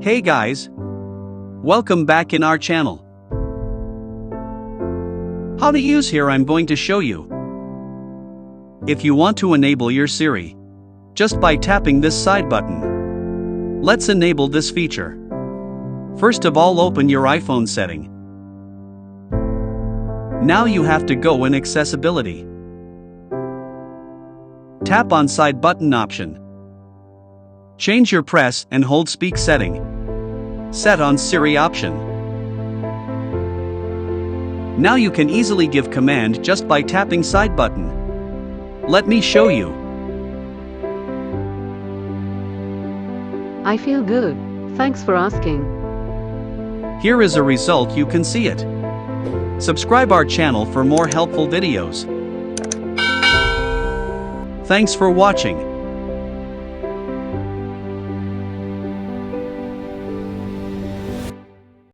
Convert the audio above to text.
Hey guys! Welcome back in our channel. How to use here I'm going to show you. If you want to enable your Siri, just by tapping this side button. Let's enable this feature. First of all, open your iPhone setting. Now you have to go in accessibility. Tap on side button option. Change your press and hold speak setting. Set on Siri option. Now you can easily give command just by tapping side button. Let me show you. I feel good. Thanks for asking. Here is a result, you can see it. Subscribe our channel for more helpful videos. Thanks for watching.